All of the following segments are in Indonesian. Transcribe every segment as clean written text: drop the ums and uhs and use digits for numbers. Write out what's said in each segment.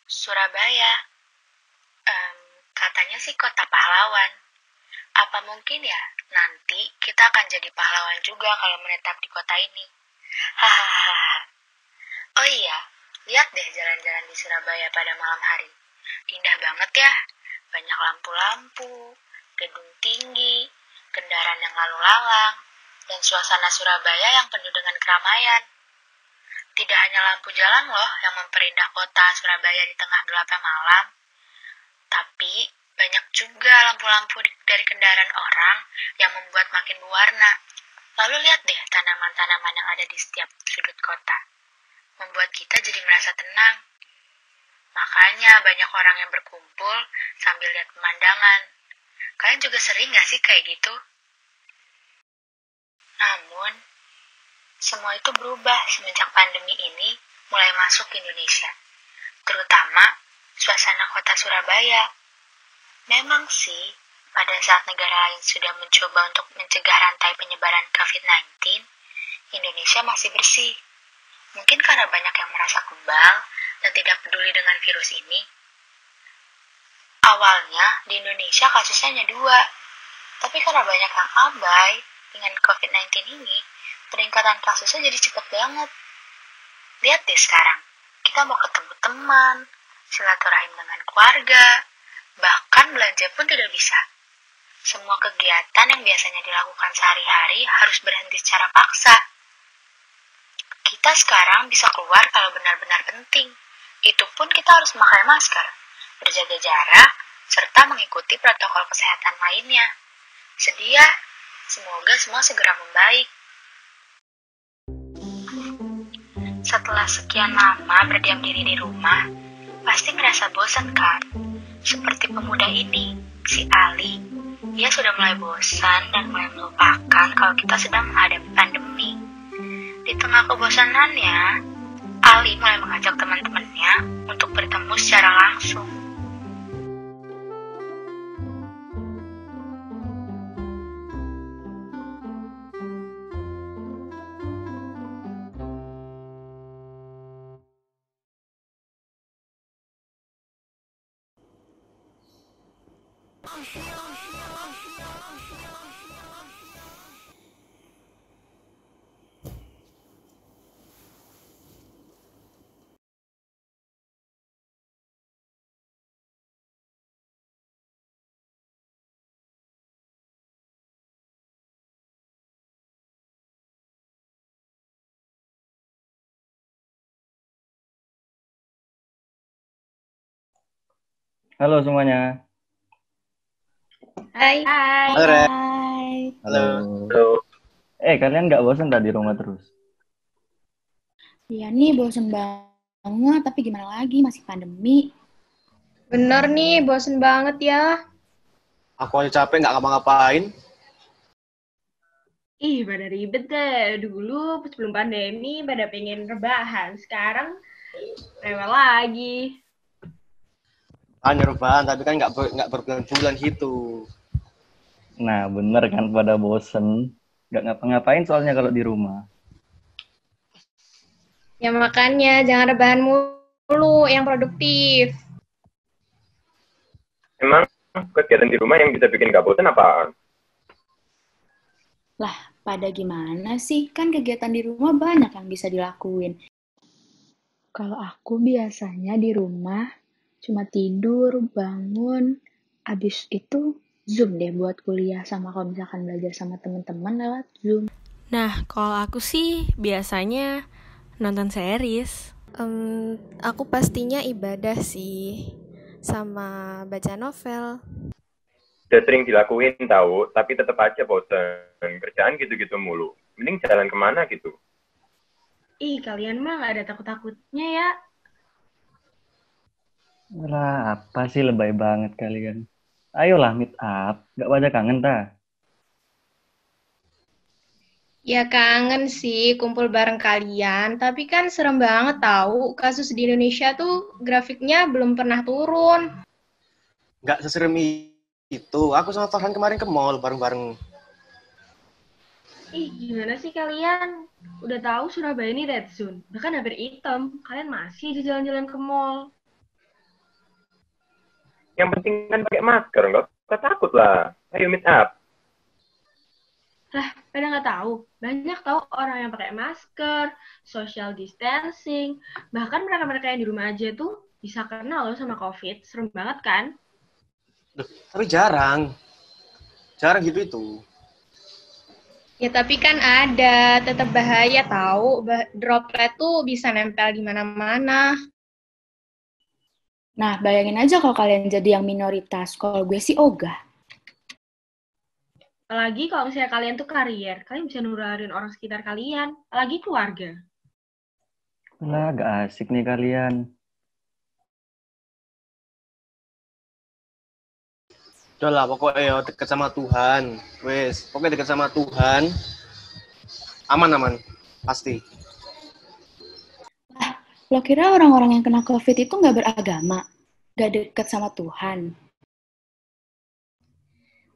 Surabaya, katanya sih kota pahlawan. Apa mungkin ya nanti kita akan jadi pahlawan juga kalau menetap di kota ini? Hahaha. Oh iya, lihat deh jalan-jalan di Surabaya pada malam hari. Indah banget ya. Banyak lampu-lampu, gedung tinggi, kendaraan yang lalu lalang, dan suasana Surabaya yang penuh dengan keramaian. Tidak hanya lampu jalan loh yang memperindah kota Surabaya di tengah gelapnya malam, tapi banyak juga lampu-lampu dari kendaraan orang yang membuat makin berwarna. Lalu lihat deh tanaman-tanaman yang ada di setiap sudut kota. Membuat kita jadi merasa tenang. Makanya banyak orang yang berkumpul sambil lihat pemandangan. Kalian juga sering gak sih kayak gitu? Namun, semua itu berubah semenjak pandemi ini mulai masuk ke Indonesia. Terutama suasana kota Surabaya. Memang sih, pada saat negara lain sudah mencoba untuk mencegah rantai penyebaran COVID-19, Indonesia masih bersih. Mungkin karena banyak yang merasa kebal dan tidak peduli dengan virus ini. Awalnya di Indonesia kasusnya hanya 2, tapi karena banyak yang abai dengan COVID-19 ini, peningkatan kasusnya jadi cepat banget. Lihat deh sekarang, kita mau ketemu teman, silaturahim dengan keluarga, bahkan belanja pun tidak bisa. Semua kegiatan yang biasanya dilakukan sehari-hari harus berhenti secara paksa. Kita sekarang bisa keluar kalau benar-benar penting. Itu pun kita harus memakai masker, berjaga jarak, serta mengikuti protokol kesehatan lainnya. Sedih ya, semoga semua segera membaik. Setelah sekian lama berdiam diri di rumah, pasti ngerasa bosan kan? Seperti pemuda ini, si Ali. Dia sudah mulai bosan dan mulai melupakan kalau kita sedang menghadapi pandemi. Di tengah kebosanannya, Ali mulai mengajak teman-temannya untuk bertemu secara langsung. Halo semuanya. Hai. Halo, Re. Hai. Halo. Halo. Kalian nggak bosan tadi di rumah terus? Iya nih bosen banget, tapi gimana lagi masih pandemi. Bener nih, bosen banget ya. Aku aja capek nggak ngapa-ngapain. Ih, pada ribet deh. Dulu sebelum pandemi pada pengen rebahan. Sekarang rewel lagi. Hanya rebahan, tapi kan nggak berbulan-bulan gitu. Nah, bener kan pada bosen. Nggak ngapa-ngapain soalnya kalau di rumah. Ya makanya jangan rebahan mulu, yang produktif. Emang kegiatan di rumah yang bisa bikin gak bosan apaan? Lah, pada gimana sih? Kan kegiatan di rumah banyak yang bisa dilakuin. Kalau aku biasanya di rumah cuma tidur, bangun, abis itu Zoom deh buat kuliah sama kalau misalkan belajar sama teman-teman lewat Zoom. Nah, kalau aku sih biasanya nonton series. Aku pastinya ibadah sih, sama baca novel. Udah sering dilakuin tahu, tapi tetap aja bosan. Kerjaan gitu-gitu mulu. Mending jalan kemana gitu. Ih, kalian mah gak ada takut-takutnya ya. Lah, apa sih lebay banget kalian? Ayolah meet up. Nggak pada kangen ta? Ya kangen sih kumpul bareng kalian, tapi kan serem banget tahu kasus di Indonesia tuh grafiknya belum pernah turun. Nggak seserem itu. Aku sama Farhan kemarin ke mall bareng-bareng. Ih, gimana sih kalian? Udah tahu Surabaya ini red zone. Bahkan hampir hitam. Kalian masih di jalan-jalan ke mall. Yang penting kan pakai masker, nggak usah takut lah. Ayo meet up. Lah, pada nggak tahu. Banyak tahu orang yang pakai masker, social distancing, bahkan mereka-mereka yang di rumah aja tuh bisa kena loh sama COVID. Serem banget kan? Tapi jarang gitu itu. Ya tapi kan ada, tetap bahaya tahu. Droplet tuh bisa nempel di mana-mana. Nah, bayangin aja kalau kalian jadi yang minoritas. Kalau gue sih ogah. Apalagi kalau misalnya kalian tuh karier, kalian bisa nularin orang sekitar kalian, apalagi keluarga. Lah, gak asik nih kalian. Udah lah, pokoknya dekat sama Tuhan. Wes, pokoknya dekat sama Tuhan. Aman, pasti. Lo kira orang-orang yang kena COVID itu nggak beragama? Nggak dekat sama Tuhan?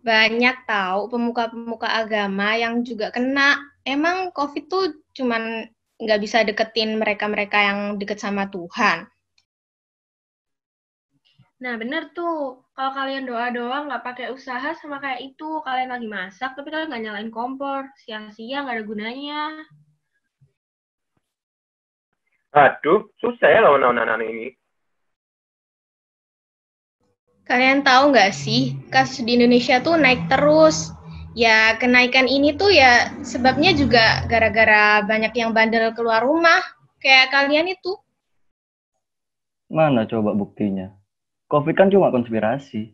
Banyak tahu pemuka-pemuka agama yang juga kena. Emang COVID tuh cuman nggak bisa deketin mereka-mereka yang deket sama Tuhan. Nah, bener tuh. Kalau kalian doa-doa nggak pakai usaha sama kayak itu, kalian lagi masak, tapi kalian nggak nyalain kompor. Sia-sia, nggak ada gunanya. Aduh, susah ya lawan anak-anak ini. Kalian tahu nggak sih, kasus di Indonesia tuh naik terus. Ya, kenaikan ini tuh ya sebabnya juga gara-gara banyak yang bandel keluar rumah. Kayak kalian itu. Mana coba buktinya? COVID kan cuma konspirasi.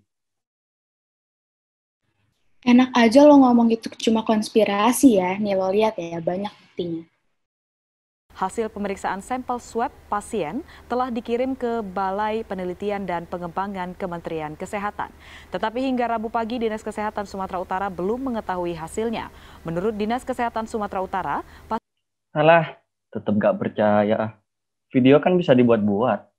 Enak aja lo ngomong gitu cuma konspirasi ya. Nih lo lihat ya, banyak buktinya. Hasil pemeriksaan sampel swab pasien telah dikirim ke Balai Penelitian dan Pengembangan Kementerian Kesehatan. Tetapi hingga Rabu pagi, Dinas Kesehatan Sumatera Utara belum mengetahui hasilnya. Menurut Dinas Kesehatan Sumatera Utara, Alah, tetap gak percaya. Video kan bisa dibuat-buat.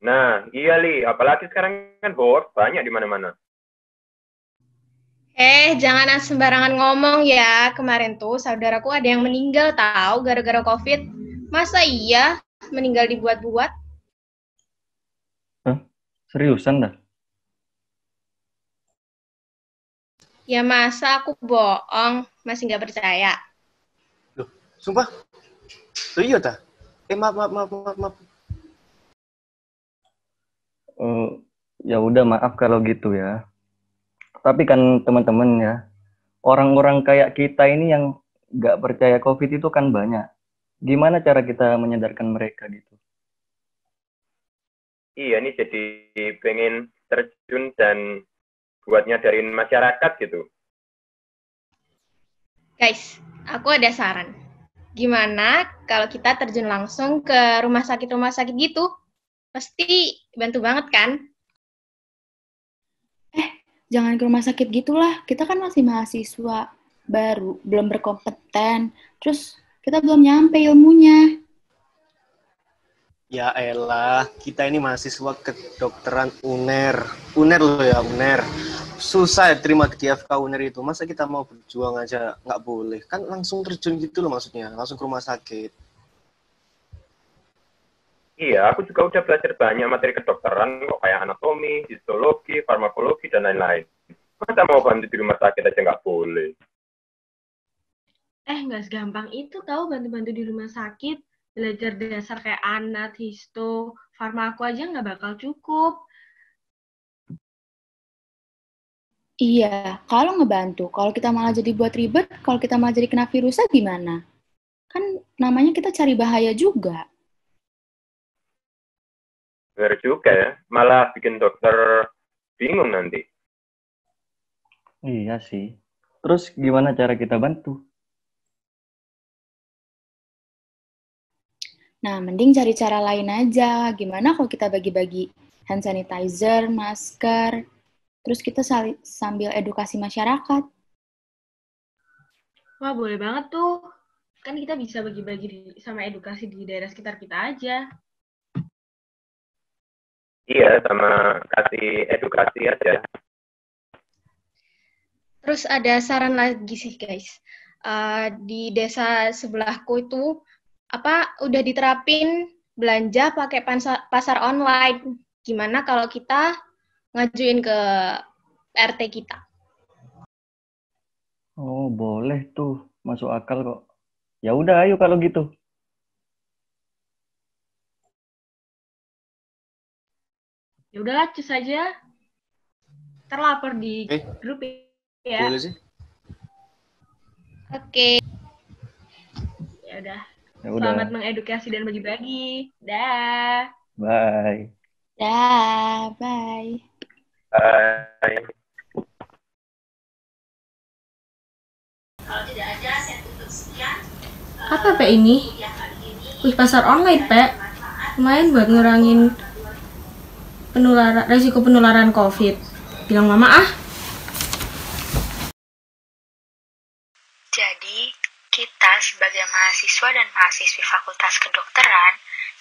Nah, iya Li, apalagi sekarang kan hoax banyak di mana-mana. Jangan sembarangan ngomong ya. Kemarin tuh saudaraku ada yang meninggal tahu gara-gara COVID. Masa iya meninggal dibuat-buat? Hah? Seriusan dah? Ya masa aku bohong, masih nggak percaya. Loh, sumpah? Loh iya dah? Maaf. Ya udah, maaf kalau gitu ya. Tapi kan teman-teman ya, orang-orang kayak kita ini yang nggak percaya COVID itu kan banyak. Gimana cara kita menyadarkan mereka gitu? Iya, nih jadi pengen terjun dan buat nyadarin masyarakat gitu. Guys, aku ada saran. Gimana kalau kita terjun langsung ke rumah sakit gitu? Pasti bantu banget kan? Jangan ke rumah sakit gitulah. Kita kan masih mahasiswa baru, belum berkompeten. Terus kita belum nyampe ilmunya. Ya elah, kita ini mahasiswa kedokteran UNER. UNER loh ya, UNER. Susah ya terima di FK UNER itu. Masa kita mau berjuang aja nggak boleh? Kan langsung terjun gitu loh maksudnya, langsung ke rumah sakit. Iya, aku juga udah belajar banyak materi kedokteran kok, kayak anatomi, histologi, farmakologi, dan lain-lain. Masa mau bantu di rumah sakit aja nggak boleh? Nggak segampang itu tahu bantu-bantu di rumah sakit. Belajar dasar kayak anat, histo, farmako aja nggak bakal cukup. Iya, kalau ngebantu. Kalau kita malah jadi buat ribet, kalau kita malah jadi kena virusnya gimana? Kan namanya kita cari bahaya juga. Benar juga ya, malah bikin dokter bingung nanti. Iya sih. Terus gimana cara kita bantu? Nah, mending cari cara lain aja. Gimana kalau kita bagi-bagi hand sanitizer, masker, terus kita sambil edukasi masyarakat. Wah, boleh banget tuh. Kan kita bisa bagi-bagi sama edukasi di daerah sekitar kita aja. Iya, sama kasih edukasi aja. Terus ada saran lagi sih guys. Di desa sebelahku itu udah diterapin belanja pakai pasar online. Gimana kalau kita ngajuin ke RT kita? Oh, boleh tuh. Masuk akal kok. Ya udah, ayo kalau gitu. Ya udahlah, cus aja. Terlapor di grup ya. Boleh sih. Oke. Ya udah. Ya udah. Selamat mengedukasi dan bagi-bagi. Dah. Bye. Dah, bye. Bye. Apa Pak ini? Wih, pasar online, Pak. Lumayan buat ngurangin resiko penularan COVID. Bilang mama ah. Jadi, kita sebagai mahasiswa dan mahasiswi Fakultas Kedokteran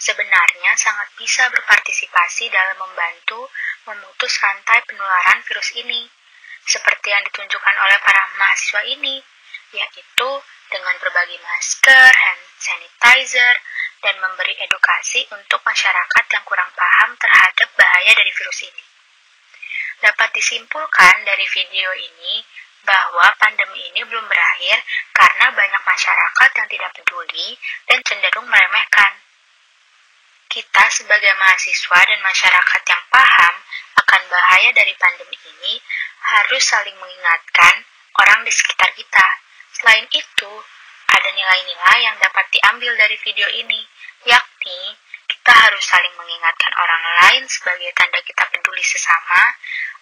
sebenarnya sangat bisa berpartisipasi dalam membantu memutus rantai penularan virus ini, seperti yang ditunjukkan oleh para mahasiswa ini, yaitu dengan berbagi masker, hand sanitizer, dan memberi edukasi untuk masyarakat yang kurang paham terhadap bahaya dari virus ini. Dapat disimpulkan dari video ini bahwa pandemi ini belum berakhir karena banyak masyarakat yang tidak peduli dan cenderung meremehkan. Kita sebagai mahasiswa dan masyarakat yang paham akan bahaya dari pandemi ini harus saling mengingatkan orang di sekitar kita. Selain itu, ada nilai-nilai yang dapat diambil dari video ini, yakni kita harus saling mengingatkan orang lain sebagai tanda kita peduli sesama,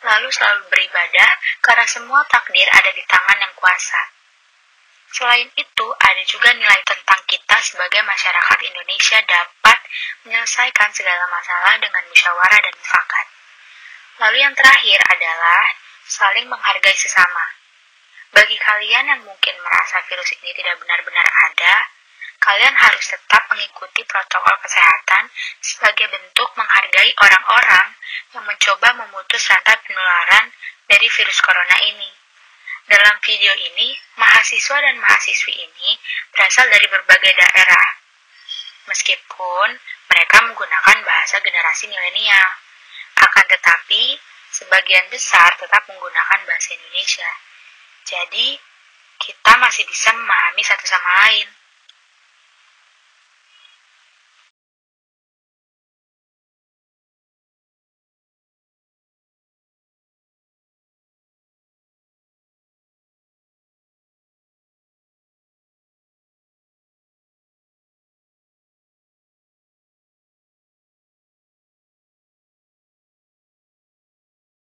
lalu selalu beribadah karena semua takdir ada di tangan yang kuasa. Selain itu, ada juga nilai tentang kita sebagai masyarakat Indonesia dapat menyelesaikan segala masalah dengan musyawarah dan mufakat. Lalu yang terakhir adalah saling menghargai sesama. Bagi kalian yang mungkin merasa virus ini tidak benar-benar ada, kalian harus tetap mengikuti protokol kesehatan sebagai bentuk menghargai orang-orang yang mencoba memutus rantai penularan dari virus corona ini. Dalam video ini, mahasiswa dan mahasiswi ini berasal dari berbagai daerah. Meskipun mereka menggunakan bahasa generasi milenial, akan tetapi sebagian besar tetap menggunakan bahasa Indonesia. Jadi, kita masih bisa memahami satu sama lain.